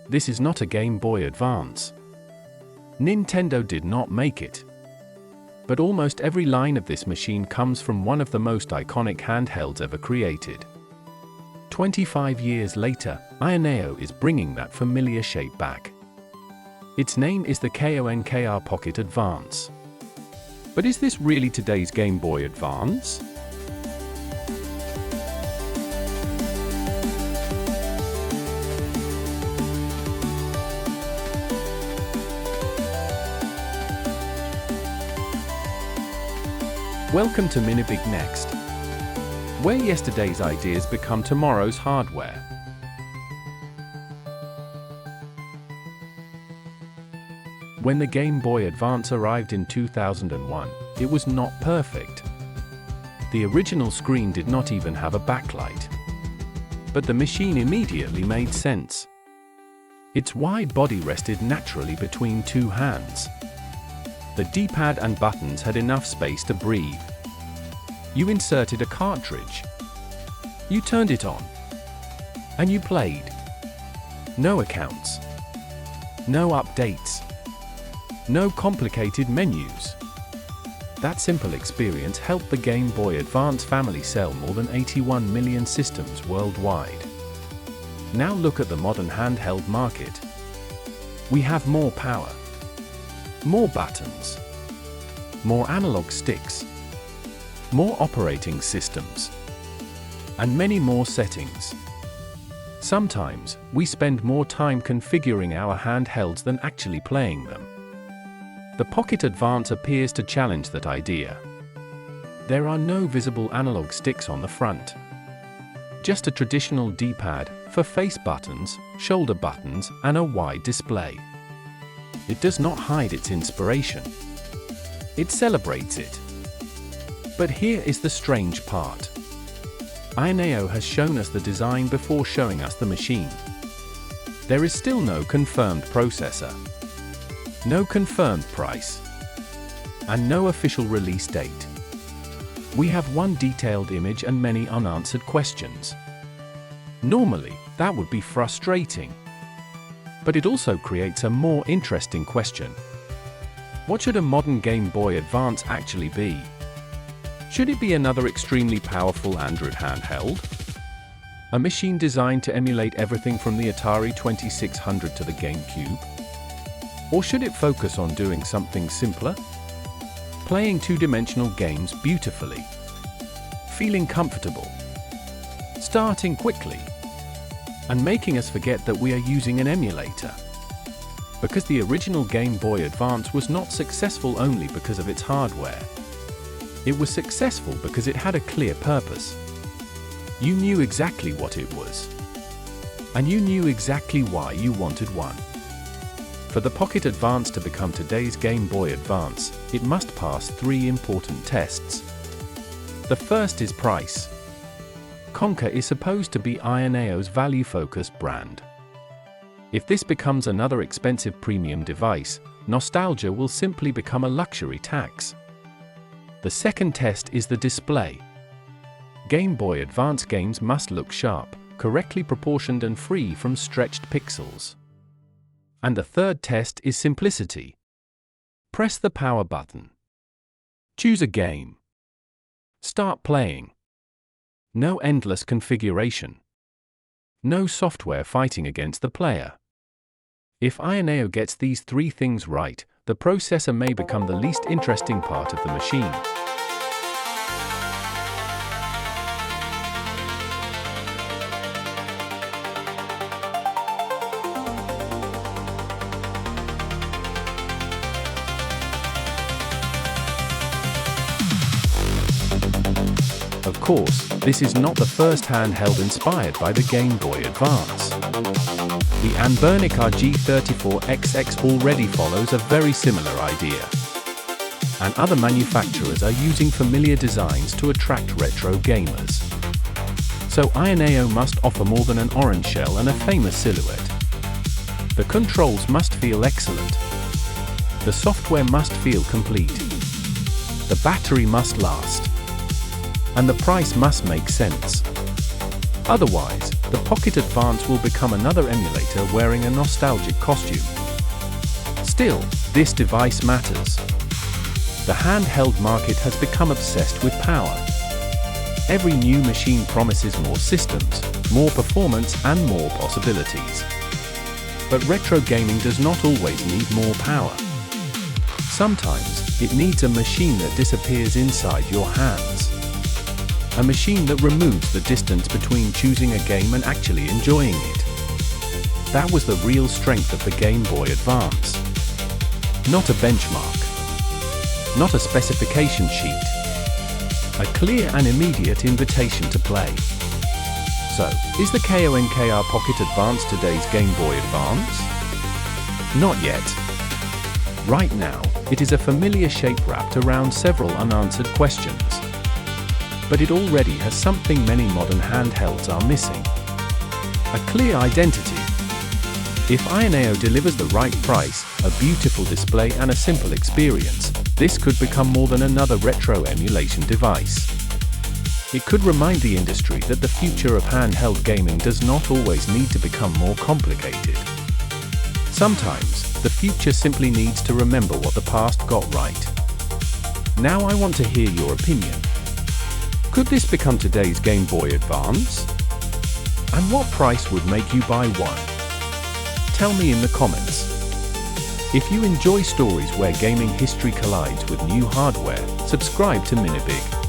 This is not a Game Boy Advance. Nintendo did not make it. But almost every line of this machine comes from one of the most iconic handhelds ever created. 25 years later, Ioneo is bringing that familiar shape back. Its name is the KONKR Pocket Advance. But is this really today's Game Boy Advance? Welcome to Minibig Next, where yesterday's ideas become tomorrow's hardware. When the Game Boy Advance arrived in 2001, it was not perfect. The original screen did not even have a backlight. But the machine immediately made sense. Its wide body rested naturally between two hands. The D-pad and buttons had enough space to breathe. You inserted a cartridge. You turned it on. And you played. No accounts. No updates. No complicated menus. That simple experience helped the Game Boy Advance family sell more than 81 million systems worldwide. Now look at the modern handheld market. We have more power. More buttons, more analog sticks, more operating systems, and many more settings. Sometimes, we spend more time configuring our handhelds than actually playing them. The Pocket Advance appears to challenge that idea. There are no visible analog sticks on the front. Just a traditional D-pad for face buttons, shoulder buttons, and a wide display. It does not hide its inspiration. It celebrates it. But here is the strange part. Ioneo has shown us the design before showing us the machine. There is still no confirmed processor, no confirmed price, and no official release date. We have one detailed image and many unanswered questions. Normally, that would be frustrating. But it also creates a more interesting question. What should a modern Game Boy Advance actually be? Should it be another extremely powerful Android handheld? A machine designed to emulate everything from the Atari 2600 to the GameCube? Or should it focus on doing something simpler? Playing two-dimensional games beautifully. Feeling comfortable. Starting quickly. And making us forget that we are using an emulator. Because the original Game Boy Advance was not successful only because of its hardware. It was successful because it had a clear purpose. You knew exactly what it was. And you knew exactly why you wanted one. For the Pocket Advance to become today's Game Boy Advance, it must pass three important tests. The first is price. KONKR is supposed to be Ioneo's value-focused brand. If this becomes another expensive premium device, nostalgia will simply become a luxury tax. The second test is the display. Game Boy Advance games must look sharp, correctly proportioned and free from stretched pixels. And the third test is simplicity. Press the power button. Choose a game. Start playing. No endless configuration. No software fighting against the player. If Ioneo gets these three things right, the processor may become the least interesting part of the machine. Of course, this is not the first handheld inspired by the Game Boy Advance. The Anbernic RG34XX already follows a very similar idea. And other manufacturers are using familiar designs to attract retro gamers. So Ioneo must offer more than an orange shell and a famous silhouette. The controls must feel excellent. The software must feel complete. The battery must last. And the price must make sense. Otherwise, the Pocket Advance will become another emulator wearing a nostalgic costume. Still, this device matters. The handheld market has become obsessed with power. Every new machine promises more systems, more performance, and more possibilities. But retro gaming does not always need more power. Sometimes, it needs a machine that disappears inside your hands. A machine that removes the distance between choosing a game and actually enjoying it. That was the real strength of the Game Boy Advance. Not a benchmark. Not a specification sheet. A clear and immediate invitation to play. So, is the KONKR Pocket Advance today's Game Boy Advance? Not yet. Right now, it is a familiar shape wrapped around several unanswered questions. But it already has something many modern handhelds are missing. A clear identity. If INAO delivers the right price, a beautiful display and a simple experience, this could become more than another retro emulation device. It could remind the industry that the future of handheld gaming does not always need to become more complicated. Sometimes, the future simply needs to remember what the past got right. Now I want to hear your opinion. Could this become today's Game Boy Advance? And what price would make you buy one? Tell me in the comments. If you enjoy stories where gaming history collides with new hardware, subscribe to Minibig.